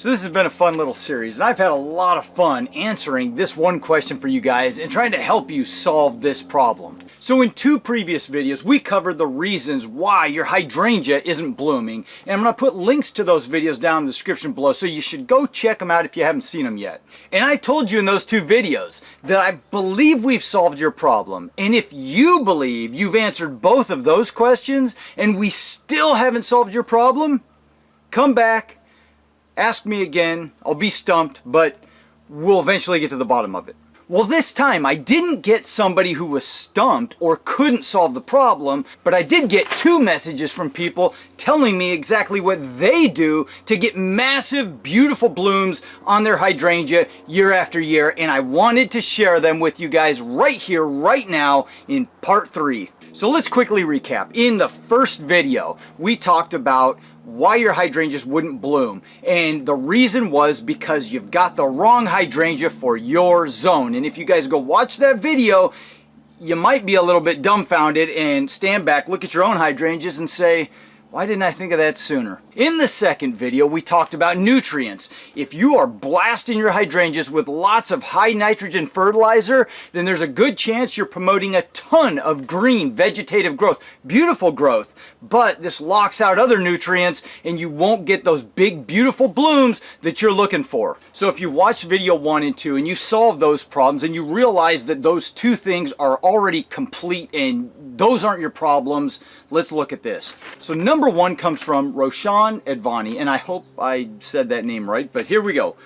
So this has been a fun little series, and I've had a lot of fun answering this one question for you guys and trying to help you solve this problem. So in 2 previous videos, we covered the reasons why your hydrangea isn't blooming, and I'm going to put links to those videos down in the description below, so you should go check them out if you haven't seen them yet. And I told you in those 2 videos that I believe we've solved your problem, and if you believe you've answered both of those questions and we still haven't solved your problem, come back, ask me again, I'll be stumped, but we'll eventually get to the bottom of it. Well, this time I didn't get somebody who was stumped or couldn't solve the problem, but I did get 2 messages from people telling me exactly what they do to get massive, beautiful blooms on their hydrangea year after year, and I wanted to share them with you guys right here, right now, in part 3. So let's quickly recap. In the first video, we talked about why your hydrangeas wouldn't bloom, and the reason was because you've got the wrong hydrangea for your zone. And if you guys go watch that video, you might be a little bit dumbfounded and stand back, look at your own hydrangeas and say, why didn't I think of that sooner? In the second video, we talked about nutrients. If you are blasting your hydrangeas with lots of high nitrogen fertilizer, then there's a good chance you're promoting a ton of green vegetative growth, beautiful growth, but this locks out other nutrients and you won't get those big, beautiful blooms that you're looking for. So if you watched video 1 and 2 and you solve those problems and you realize that those 2 things are already complete and those aren't your problems, let's look at this. So number 1 comes from Roshan Advani, and I hope I said that name right, but here we go.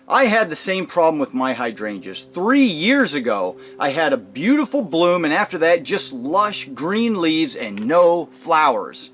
I had the same problem with my hydrangeas. 3 years ago, I had a beautiful bloom, and after that, just lush green leaves and no flowers.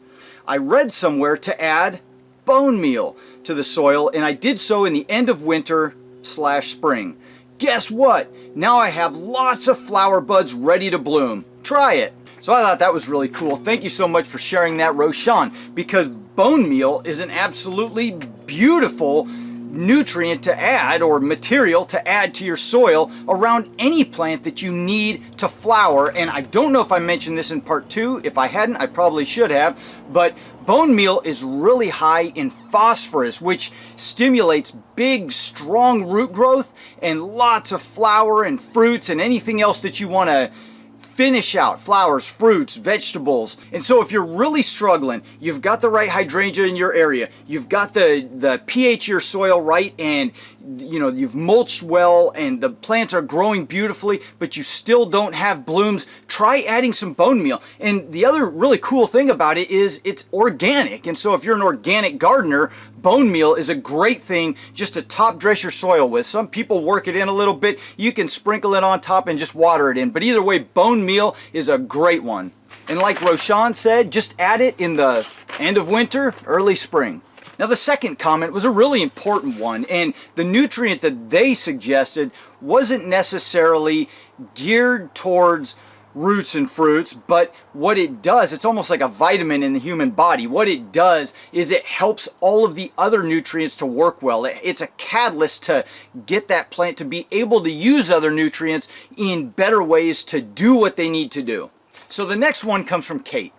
I read somewhere to add bone meal to the soil, and I did so in the end of winter/spring. Guess what? Now I have lots of flower buds ready to bloom. Try it. So I thought that was really cool. Thank you so much for sharing that, Roshan, because bone meal is an absolutely beautiful nutrient to add, or material to add to your soil around any plant that you need to flower. And I don't know if I mentioned this in part 2. If I hadn't, I probably should have. But bone meal is really high in phosphorus, which stimulates big, strong root growth and lots of flower and fruits and anything else that you want to finish out, flowers, fruits, vegetables. And so if you're really struggling, you've got the right hydrangea in your area, you've got the pH of your soil right, and you've mulched well and the plants are growing beautifully, but you still don't have blooms, try adding some bone meal. And the other really cool thing about it is it's organic. And so if you're an organic gardener, bone meal is a great thing just to top dress your soil with. Some people work it in a little bit. You can sprinkle it on top and just water it in. But either way, bone meal is a great one. And like Roshan said, just add it in the end of winter, early spring. Now the second comment was a really important one, and the nutrient that they suggested wasn't necessarily geared towards roots and fruits, but what it does, it's almost like a vitamin in the human body. What it does is it helps all of the other nutrients to work well. It's a catalyst to get that plant to be able to use other nutrients in better ways to do what they need to do. So the next one comes from Kate.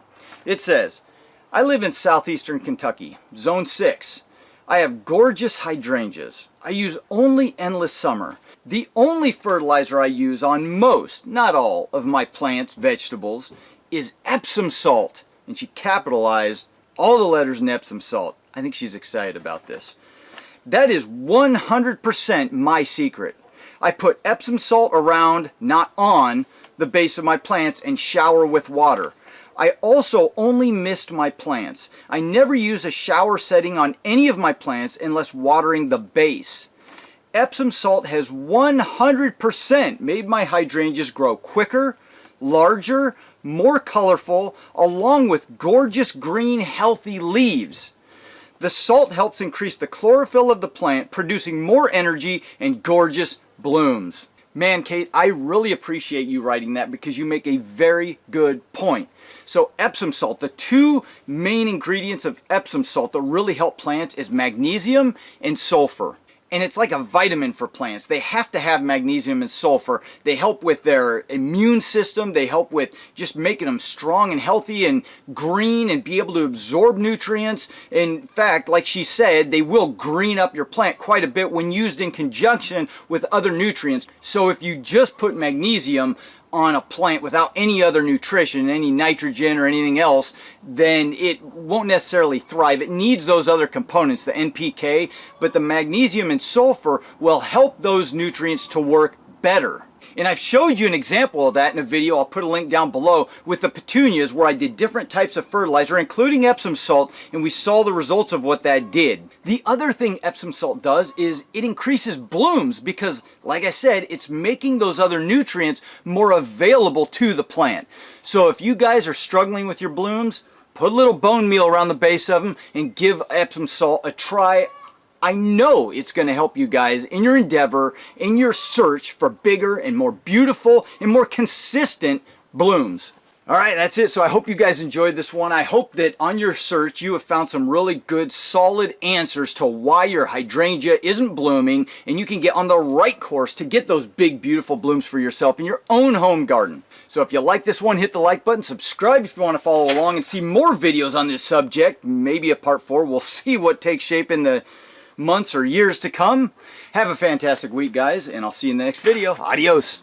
It says, I live in southeastern Kentucky, zone 6. I have gorgeous hydrangeas. I use only endless summer. The only fertilizer I use on most, not all, of my plants, vegetables, is Epsom salt. And she capitalized all the letters in Epsom salt. I think she's excited about this. That is 100% my secret. I put Epsom salt around, not on, the base of my plants and shower with water. I also only mist my plants. I never use a shower setting on any of my plants unless watering the base. Epsom salt has 100% made my hydrangeas grow quicker, larger, more colorful, along with gorgeous green, healthy leaves. The salt helps increase the chlorophyll of the plant, producing more energy and gorgeous blooms. Man, Kate, I really appreciate you writing that because you make a very good point. So Epsom salt, the 2 main ingredients of Epsom salt that really help plants is magnesium and sulfur. and it's like a vitamin for plants. They have to have magnesium and sulfur. They help with their immune system. They help with just making them strong and healthy and green and be able to absorb nutrients. In fact, like she said, they will green up your plant quite a bit when used in conjunction with other nutrients. So if you just put magnesium on a plant without any other nutrition, any nitrogen or anything else, then it won't necessarily thrive. It needs those other components, the NPK, but the magnesium and sulfur will help those nutrients to work better. And I've showed you an example of that in a video, I'll put a link down below, with the petunias where I did different types of fertilizer, including Epsom salt, and we saw the results of what that did. The other thing Epsom salt does is it increases blooms because, like I said, it's making those other nutrients more available to the plant. So if you guys are struggling with your blooms, put a little bone meal around the base of them and give Epsom salt a try. I know it's going to help you guys in your endeavor, in your search for bigger and more beautiful and more consistent blooms. All right, that's it. So I hope you guys enjoyed this one. I hope that on your search you have found some really good, solid answers to why your hydrangea isn't blooming, and you can get on the right course to get those big, beautiful blooms for yourself in your own home garden. So if you like this one, hit the like button, subscribe if you want to follow along and see more videos on this subject, maybe a part 4. We'll see what takes shape in the months or years to come. Have a fantastic week, guys, and I'll see you in the next video. Adios.